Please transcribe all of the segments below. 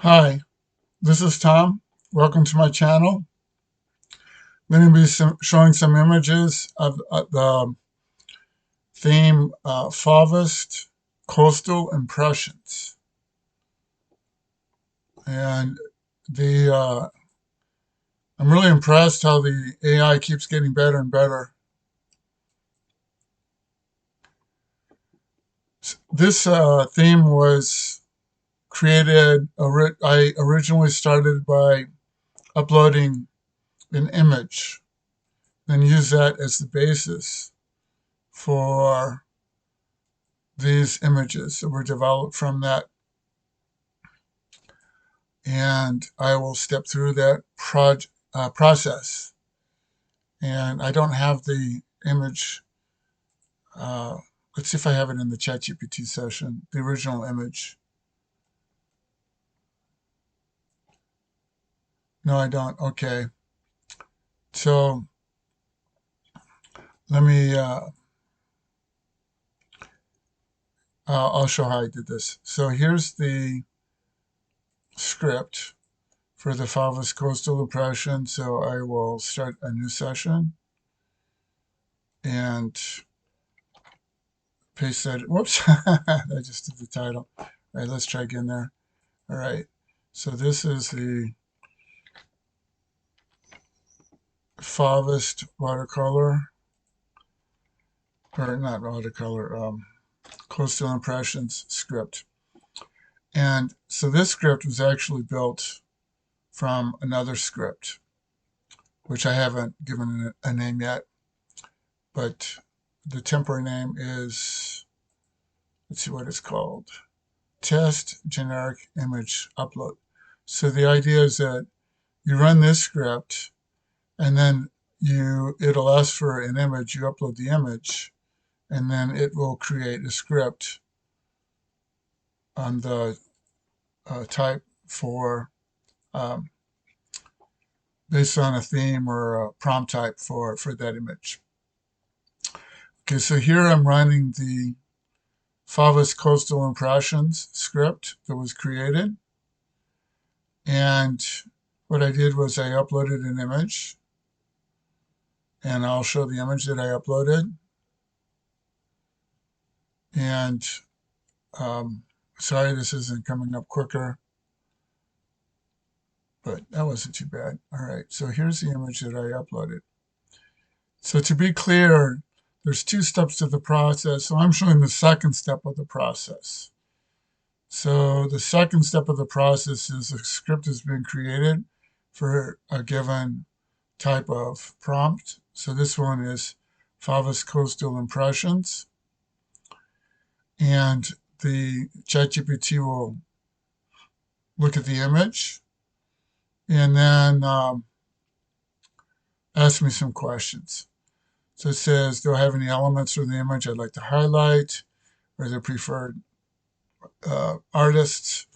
Hi, this is Tom. Welcome to my channel. I'm going to be showing some images of the theme Fauvist Coastal Impressions. And the I'm really impressed how the AI keeps getting better and better. This theme was created, I originally started by uploading an image, then use that as the basis for these images that were developed from that. And I will step through that process. And I don't have the image. Uh, let's see if I have it in the ChatGPT session, the original image. No, I don't. Okay. So let me, I'll show how I did this. So here's the script for the Fauvist Coastal Impression. So I will start a new session and paste that. Whoops, I just did the title. All right, let's try again there. All right, so this is the Fauvist watercolor, or not watercolor, Coastal Impressions script. And so this script was actually built from another script, which I haven't given a name yet, but the temporary name is, let's see what it's called, Test Generic Image Upload. So the idea is that you run this script and then it'll ask for an image, you upload the image, and then it will create a script on the type for um, based on a theme or a prompt type for that image. Okay, so here I'm running the Fauvist Coastal Impressions script that was created. And what I did was I uploaded an image, and I'll show the image that I uploaded. And sorry, this isn't coming up quicker, but that wasn't too bad. All right, so here's the image that I uploaded. So to be clear, there's two steps to the process. So I'm showing the second step of the process. So the second step of the process is a script has been created for a given type of prompt. So this one is Fauvist Coastal Impressions. And the ChatGPT will look at the image and then ask me some questions. So it says, do I have any elements from the image I'd like to highlight? Or the preferred artists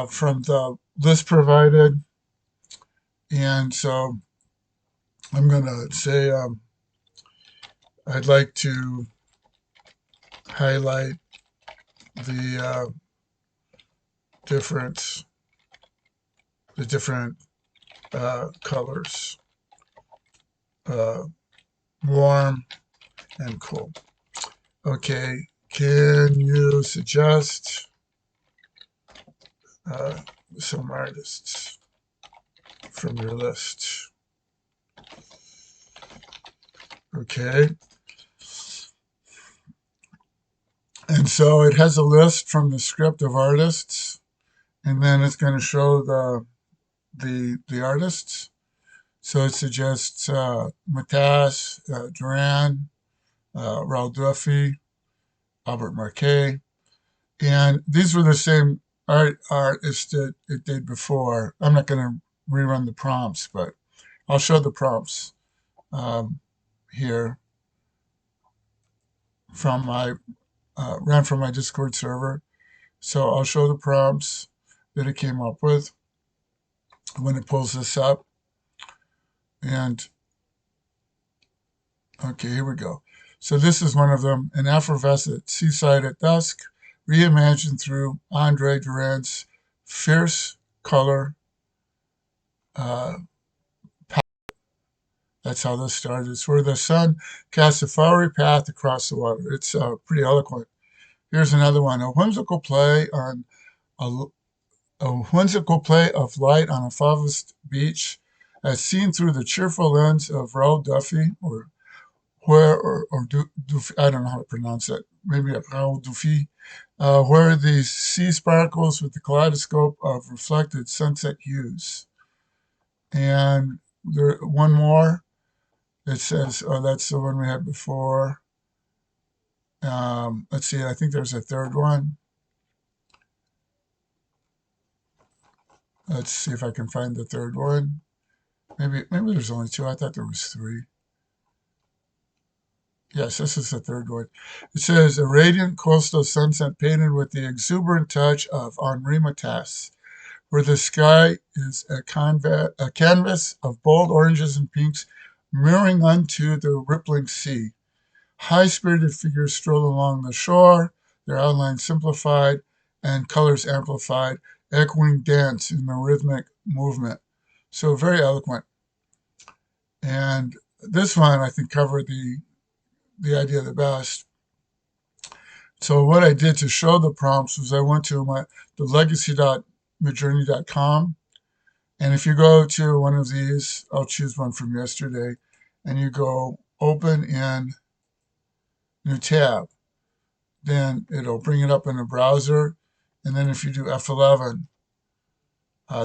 from the list provided? And so I'm going to say I'd like to highlight the different colors, warm and cool. Okay, can you suggest some artists from your list? Okay. And so it has a list from the script of artists, and then it's going to show the artists. So it suggests Matisse, Duran, Raoul Duffy, Albert Marquet, and these were the same artists that it did before. I'm not going to rerun the prompts, but I'll show the prompts here from ran from my Discord server. So I'll show the prompts that it came up with when it pulls this up. And okay, here we go. So this is one of them, an effervescent seaside at dusk, reimagined through Andre Duran's fierce color palette. That's how this started. It's where the sun casts a fiery path across the water. It's pretty eloquent. Here's another one. A, a whimsical play of light on a Favist beach, as seen through the cheerful lens of Raoul Duffy, I don't know how to pronounce it. Maybe Raoul Duffy, where the sea sparkles with the kaleidoscope of reflected sunset hues. And there, one more. It says, oh, that's the one we had before. Let's see, I think there's a third one. Let's see if I can find the third one. Maybe there's only two. I thought there was three. Yes, this is the third one. It says, a radiant coastal sunset painted with the exuberant touch of Henri Matisse, where the sky is a canvas of bold oranges and pinks mirroring unto the rippling sea. High-spirited figures stroll along the shore, their outlines simplified and colors amplified, echoing dance in the rhythmic movement. So very eloquent. And this one, I think, covered the idea the best. So what I did to show the prompts was I went to the legacy.midjourney.com. And if you go to one of these, I'll choose one from yesterday, and you go open in new tab, then it'll bring it up in the browser. And then if you do F11,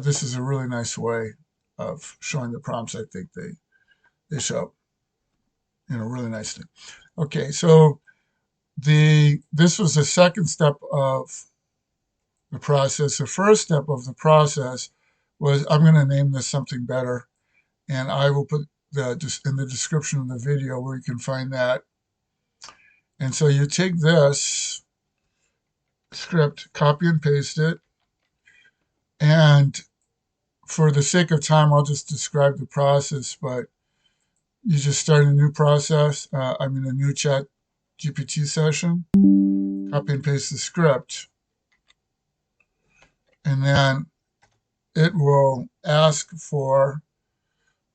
this is a really nice way of showing the prompts. I think they show, really nicely. Okay, so this was the second step of the process. The first step of the process was, I'm going to name this something better, and I will put just in the description of the video where you can find that. And so you take this script, copy and paste it, and for the sake of time, I'll just describe the process, but you just start a new process, a new ChatGPT session, copy and paste the script, and then it will ask for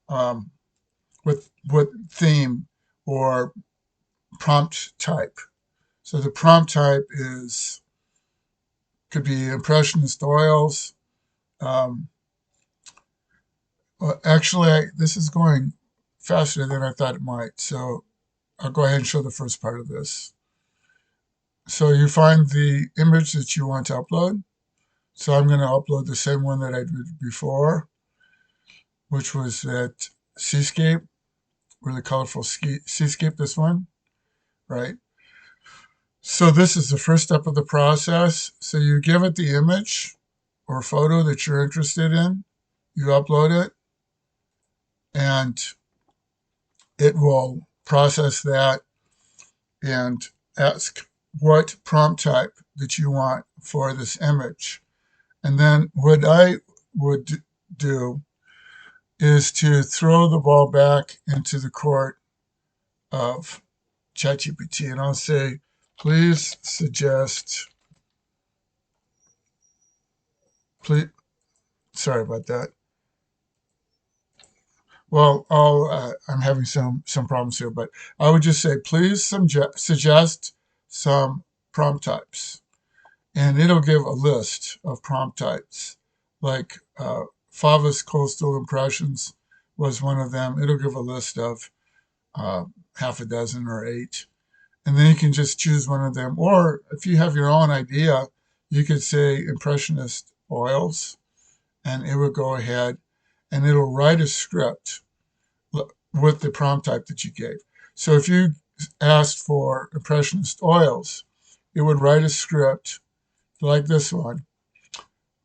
what theme or prompt type. So the prompt type could be impressionist oils. Actually, this is going faster than I thought it might, so I'll go ahead and show the first part of this. So you find the image that you want to upload. So I'm going to upload the same one that I did before, which was that seascape, really colorful seascape, this one, right? So this is the first step of the process. So you give it the image or photo that you're interested in, you upload it, and it will process that and ask what prompt type that you want for this image. And then what I would do is to throw the ball back into the court of ChatGPT, and I'll say, please sorry about that. Well, I'm having some problems here, but I would just say, please suggest some prompt types. And it'll give a list of prompt types, like Fava's Coastal Impressions was one of them. It'll give a list of half a dozen or 8. And then you can just choose one of them. Or if you have your own idea, you could say Impressionist oils, and it will go ahead and it'll write a script with the prompt type that you gave. So if you asked for Impressionist oils, it would write a script like this one,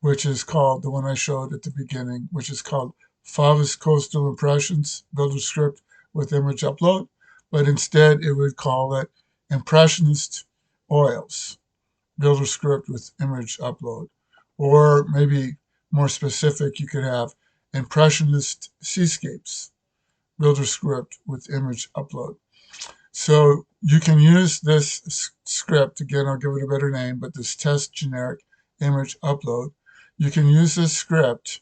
which is called, the one I showed at the beginning, which is called Fava's Coastal Impressions, builder script with image upload. But instead, it would call it Impressionist Oils, builder script with image upload. Or maybe more specific, you could have Impressionist Seascapes, builder script with image upload. So you can use this script, again, I'll give it a better name, but this test generic image upload. you can use this script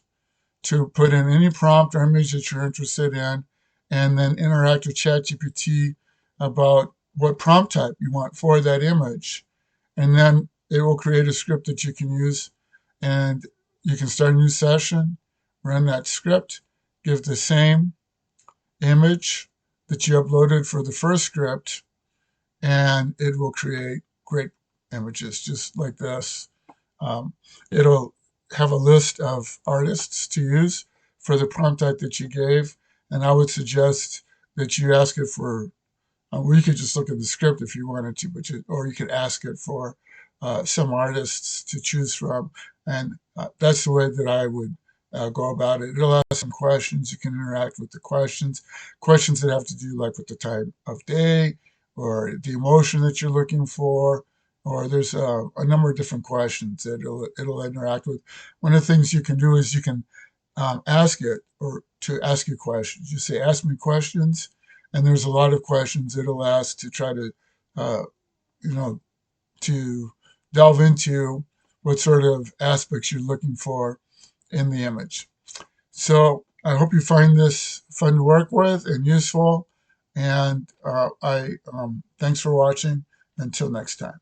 to put in any prompt or image that you're interested in, and then interact with ChatGPT about what prompt type you want for that image. And then it will create a script that you can use, and you can start a new session, run that script, give the same image that you uploaded for the first script, and it will create great images just like this. Um, it'll have a list of artists to use for the prompt type that you gave, and I would suggest that you ask it for, well, you could just look at the script if you wanted to, or you could ask it for some artists to choose from, and that's the way that I would go about it. It'll ask some questions. You can interact with the questions that have to do like with the time of day or the emotion that you're looking for, or there's a number of different questions that it'll interact with. One of the things you can do is you can ask it or to ask you questions. You say, ask me questions, and there's a lot of questions it'll ask to try to, uh, you know, to delve into what sort of aspects you're looking for in the image. So I hope you find this fun to work with and useful. And I thanks for watching. Until next time.